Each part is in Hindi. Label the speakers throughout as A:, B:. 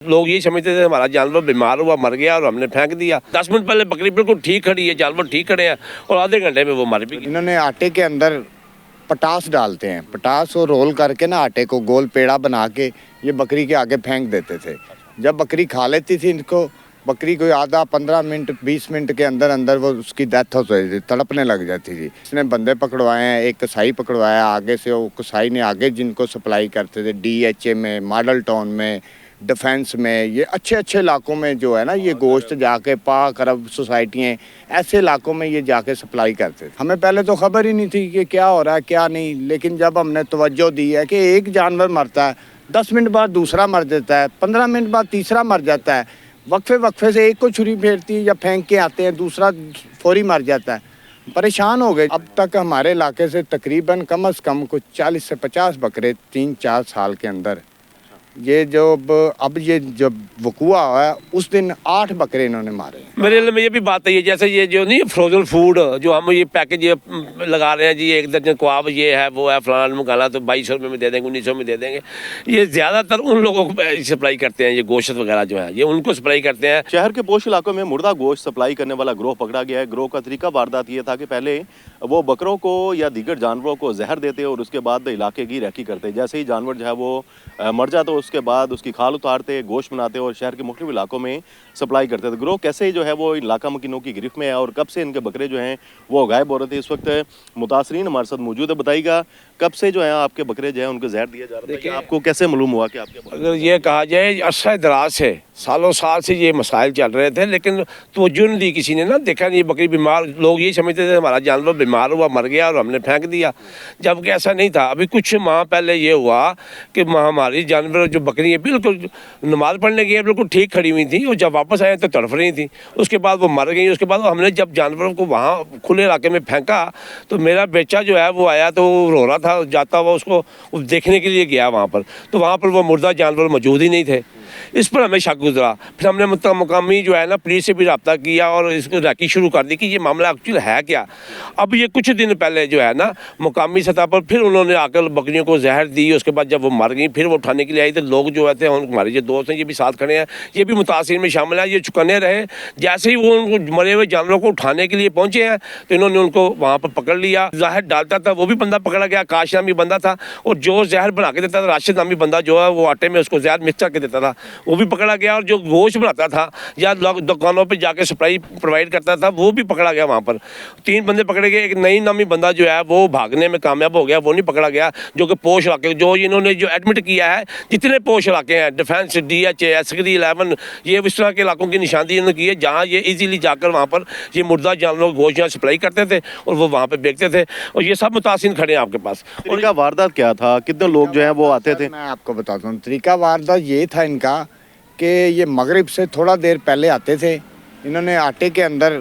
A: लोग ये समझते थे हमारा जानवर बीमार हुआ, मर गया और हमने फेंक दिया। 10 मिनट पहले बकरी बिल्कुल ठीक खड़ी है, जानवर ठीक खड़े हैं और आधे घंटे में वो मर भी गई।
B: इन्होंने आटे के अंदर पटास डालते हैं, पटास और रोल करके ना आटे को गोल पेड़ा बना के ये बकरी के आगे फेंक देते थे। जब बकरी खा लेती थी इनको, बकरी को आधा 15 मिनट 20 मिनट के अंदर अंदर वो उसकी डेथ हो जाती थी, तड़पने लग जाती थी। इसने बंदे पकड़वाए हैं, एक कसाई पकड़वाया आगे से, वो कसाई ने आगे जिनको सप्लाई करते थे DHA में, मॉडल टाउन में, डिफेंस में, ये अच्छे अच्छे इलाकों में जो है ना ये गोश्त जाके पाक अरब सोसाइटियाँ ऐसे इलाकों में ये जाके सप्लाई करते थे। हमें पहले तो खबर ही नहीं थी कि क्या हो रहा है क्या नहीं, लेकिन जब हमने तवज्जो दी है कि एक जानवर मरता है, 10 मिनट बाद दूसरा मर जाता है, 15 मिनट बाद तीसरा मर जाता है, वक्फे से एक को छुरी फेरती है या फेंक के आते हैं, दूसरा फौरी मर जाता है, परेशान हो गए। अब तक हमारे इलाके से तकरीबन कम से कम कुछ 40 से 50 बकरे 3-4 साल के अंदर, ये जो अब ये जब वकूआ हुआ है उस दिन 8 बकरे इन्होंने मारे हैं।
A: मेरे लिए में ये भी बात है, जैसे ये जो नहीं फ्रोजन फूड जो हम ये पैकेज ये लगा रहे हैं जी, 1 दर्जन कबाब ये है वो है फलाना मुकाला तो 2200 रुपये में दे देंगे, 1900 में दे देंगे। ये ज़्यादातर उन लोगों को सप्लाई करते हैं, ये गोश्त वगैरह जो है ये उनको सप्लाई करते हैं।
C: शहर के पोश इलाकों में मुर्दा गोश्त सप्लाई करने वाला गिरोह पकड़ा गया है। गिरोह का तरीका वारदात ये था कि पहले वो बकरों को या दीगर जानवरों को जहर देते और उसके बाद इलाके की रैकी करते। जैसे ही जानवर जो है वो मर जाता उसके बाद उसकी खाल उतारते, गोश्त बनाते और शहर के मुख्तलिफ इलाकों में सप्लाई करते थे। गिरोह कैसे जो है वो इलाका मकीनों की गिरफ्त में है और कब से इनके बकरे जो हैं वो गायब हो रहे थे। इस वक्त मुतासरीन हमारे साथ मौजूद है। बताइएगा कब से जो है आपके बकरे जो है उनको जहर दिया जा रहा है, आपको कैसे मालूम हुआ कि आपके
A: अगर ये कहा जाए अरसा दराज से सालों साल से ये मसाइल चल रहे थे, लेकिन तवज्जो नहीं दी किसी ने ना, देखा नहीं बकरी बीमार, लोग ये समझते थे हमारा जानवर बीमार हुआ, मर गया और हमने फेंक दिया, जबकि ऐसा नहीं था। अभी कुछ माह पहले ये हुआ कि हमारी जानवर जो बकरी है बिल्कुल नमाज पढ़ने गई बिल्कुल ठीक खड़ी हुई थी और जब वापस आए तो तड़फ रही थी, उसके बाद वो मर गई। उसके बाद हमने जब जानवरों को वहाँ खुले इलाके में फेंका तो मेरा बेचा जो है वो आया तो रो रहा था, जाता हुआ उसको देखने के लिए गया वहाँ पर, तो वहाँ पर वो मुर्दा जानवर मौजूद ही नहीं थे। इस पर हमें शक गुजरा, फिर हमने मुकामी जो है ना पुलिस से भी रब्ता किया और इसको रैकी शुरू कर दी कि ये मामला एक्चुअल है क्या। अब ये कुछ दिन पहले जो है ना मुकामी सतह पर फिर उन्होंने आकर बकरियों को जहर दी, उसके बाद जब वो मर गई फिर वो उठाने के लिए आई तो लोग जो थे हमारे जो दोस्त हैं ये भी साथ खड़े हैं, ये भी मुतासिर में शामिल हैं, ये चुकने रहे। जैसे ही वो उनको मरे हुए जानवरों को उठाने के लिए पहुँचे हैं तो इन्होंने उनको वहाँ पर पकड़ लिया। जहर डालता था वो भी बंदा पकड़ा गया, काश नामी बंदा था, और जो जहर बना के देता था राशिद नामी बंदा जो है वो आटे में उसको जहर मिक्स करके देता था वो भी पकड़ा गया, और जो गोश्त बनाता था या दुकानों पे जाके सप्लाई प्रोवाइड करता था वो भी पकड़ा गया। वहाँ पर 3 बंदे पकड़े गए। एक नई नामी बंदा जो है वो भागने में कामयाब हो गया, वो नहीं पकड़ा गया, जो कि पोश इलाके जो इन्होंने जो एडमिट किया है जितने पोश इलाके हैं, डिफेंस, DHA, एसगरी 11, ये इस तरह के इलाकों की निशानदी इन्होंने की है जहाँ ये ईजीली जाकर वहाँ पर ये मुर्दा जानवरों को गोश्त सप्लाई करते थे और वो वहाँ पर बेचते थे, और ये सब मुतासिर खड़े हैं आपके पास।
C: और इनका वारदात क्या था, कितने लोग जो हैं वो आते थे?
B: मैं आपको बताता हूँ तरीका वारदात ये था इनका कि ये मगरिब से थोड़ा देर पहले आते थे, इन्होंने आटे के अंदर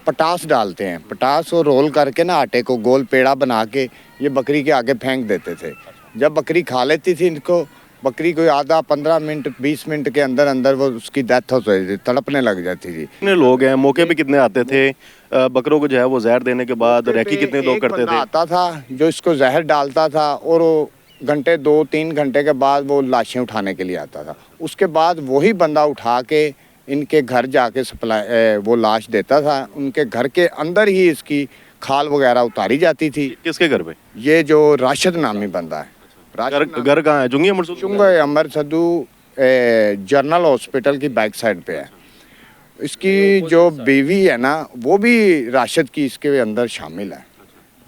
B: पटास डालते हैं, पटास और रोल करके ना आटे को गोल पेड़ा बना के ये बकरी के आगे फेंक देते थे। जब बकरी खा लेती थी इनको, बकरी को आधा 15 मिनट 20 मिनट के अंदर अंदर वो उसकी डेथ हो जाती थी, तड़पने लग जाती थी।
C: कितने लोग हैं मौके पे, कितने आते थे बकरों को जो है वो जहर देने के बाद रैकी कितने लोग करते थे?
B: आता था जो इसको जहर डालता था और घंटे 2-3 घंटे के बाद वो लाशें उठाने के लिए आता था, उसके बाद वही बंदा उठा के इनके घर जाके सप्लाई वो लाश देता था। उनके घर के अंदर ही इसकी खाल वगैरह उतारी जाती थी।
C: किसके घर पे?
B: ये जो राशिद नामी बंदा है।
C: घर कहाँ है? चुंगी
B: अमर सदू जनरल हॉस्पिटल की बैक साइड पे है। इसकी जो बीवी है ना वो भी राशिद की इसके अंदर शामिल है,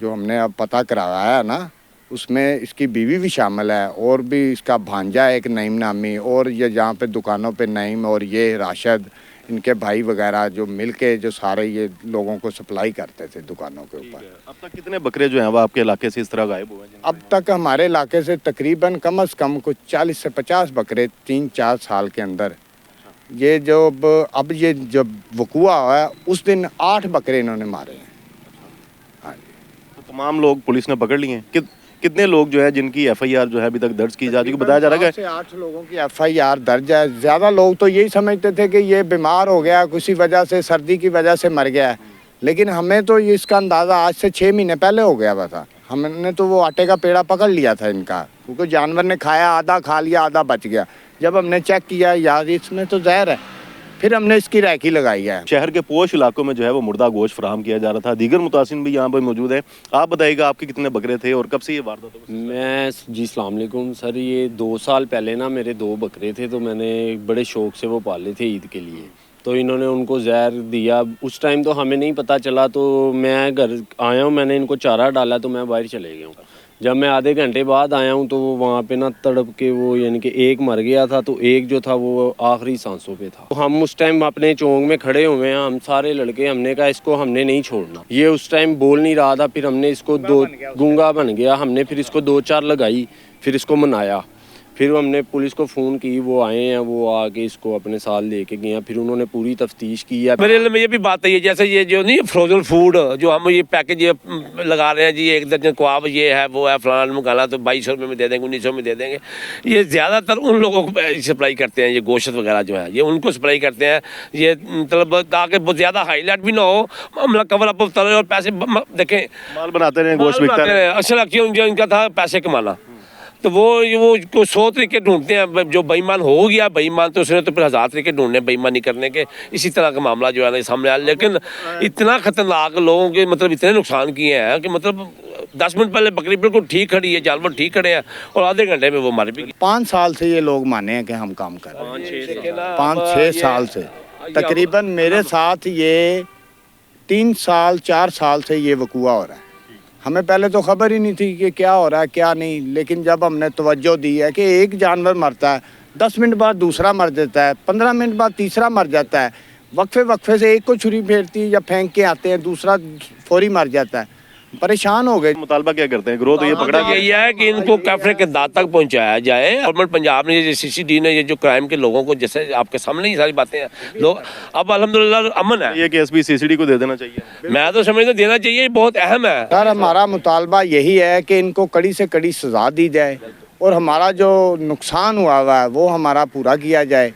B: जो हमने अब पता करवाया है ना उसमें इसकी बीवी भी शामिल है और भी इसका भांजा है एक नईम नामी, और ये जहाँ पे दुकानों पे नईम और ये राशिद इनके भाई वगैरह जो मिलके जो सारे ये लोगों को सप्लाई करते थे दुकानों के ऊपर।
C: अब तक कितने बकरे जो हैं वो आपके इलाके से इस तरह गायब हुए हैं?
B: अब तक हमारे इलाके से तकरीबन कम से कम कुछ 40 से 50 बकरे 3-4 साल के अंदर, ये जो अब ये जब वकूआ हुआ है उस दिन 8 बकरे इन्होंने मारे हैं। हाँ जी।
C: तो तमाम लोग पुलिस ने पकड़ लिए हैं? कितने लोग जो है जिनकी FIR जो है अभी तक दर्ज की जा चुकी? बताया जा रहा है कि
B: 8 लोगों की FIR दर्ज है। ज़्यादा लोग तो यही समझते थे कि ये बीमार हो गया किसी वजह से, सर्दी की वजह से मर गया है, लेकिन हमें तो इसका अंदाज़ा आज से 6 महीने पहले हो गया हुआ था। हमने तो वो आटे का पेड़ा पकड़ लिया था इनका, क्योंकि जानवर ने खाया, आधा खा लिया आधा बच गया। जब हमने चेक किया यार इसमें तो जहर है, फिर हमने इसकी रैकी लगाई है।
C: शहर के पोश इलाकों में जो है वो मुर्दा गोश्त फराहम किया जा रहा था। दीगर मुतासिन भी यहाँ पर मौजूद है। आप बताइएगा आपके कितने बकरे थे और कब से ये वारदात हो?
D: मैं जी अस्सलाम वालेकुम सर, ये 2 साल पहले ना मेरे 2 बकरे थे, तो मैंने बड़े शौक़ से वो पाले थे ईद के लिए। तो इन्होंने उनको जहर दिया। उस टाइम तो हमें नहीं पता चला, तो मैं घर आया हूँ, मैंने इनको चारा डाला तो मैं बाहर चले गया हूँ। जब मैं आधे घंटे बाद आया हूँ तो वो वहाँ पे ना तड़प के वो यानी कि एक मर गया था, तो एक जो था वो आखिरी सांसों पे था। तो हम उस टाइम अपने चौक में खड़े हुए हैं, हम सारे लड़के, हमने कहा इसको हमने नहीं छोड़ना। ये उस टाइम बोल नहीं रहा था, फिर हमने इसको गूंगा बन गया, हमने फिर इसको 2-4 लगाई, फिर इसको मनाया। फिर हमने पुलिस को फ़ोन की, वो आए हैं, वो आके इसको अपने साथ लेके गए हैं। फिर उन्होंने पूरी तफ्तीश की है।
A: मेरे लिए ये भी बात है, जैसे ये जो नहीं फ्रोजन फूड जो हम ये पैकेज ये लगा रहे हैं जी, 1 दर्जन कबाब ये है वो है फलाना मंगाना तो 2200 रुपये में दे देंगे, 1900 में दे देंगे। ये ज़्यादातर उन लोगों को सप्लाई करते हैं, ये गोश्त वगैरह जो है ये उनको सप्लाई करते हैं। ये मतलब ताकि बहुत ज़्यादा हाईलाइट भी ना हो, मामला कवर अप होता रहे और पैसे देखें
C: माल बनाते रहे, गोश्त बिकता रहे।
A: अच्छा लगता है इनका था पैसे कमाना। तो वो को 100 तरीके ढूंढते हैं। जो बेईमान हो गया बेईमान, तो उसने तो फिर 1000 तरीके ढूंढने बेईमानी करने के। इसी तरह का मामला जो है ना सामने आया। लेकिन इतना खतरनाक लोगों के मतलब इतने नुकसान किए हैं कि मतलब 10 मिनट पहले बकरी बिल्कुल ठीक खड़ी है, जानवर ठीक खड़े हैं और आधे घंटे में वो मर भी गई।
B: 5 साल से ये लोग माने हैं कि हम काम कर रहे हैं, 5-6 साल से तकरीबन। मेरे साथ ये 3 साल 4 साल से ये वकूआ हो रहा है। हमें पहले तो खबर ही नहीं थी कि क्या हो रहा है क्या नहीं, लेकिन जब हमने तवज्जो दी है कि एक जानवर मरता है, 10 मिनट बाद दूसरा मर जाता है, 15 मिनट बाद तीसरा मर जाता है, वक्फे से एक को छुरी फेरती या फेंक के आते हैं, दूसरा फौरी मर जाता है। परेशान हो गए।
C: मुतालबा क्या करते हैं? ग्रोह तो ये पकड़ा गया
A: यही है कि इनको कैफरे के दांत तक पहुंचाया जाए। गवर्नमेंट पंजाब ने ये CCD ने ये जो क्राइम के लोगों को, जैसे आपके सामने ही सारी बातें हैं, लोग अब अल्हम्दुलिल्लाह अमन है।
C: ये कि एसपी CCD को दे देना चाहिए।
A: मैं तो समझता देना चाहिए, बहुत अहम है।
B: सर हमारा मुतालबा यही है कि इनको कड़ी से कड़ी सज़ा दी जाए और हमारा जो नुकसान हुआ है वो हमारा पूरा किया जाए।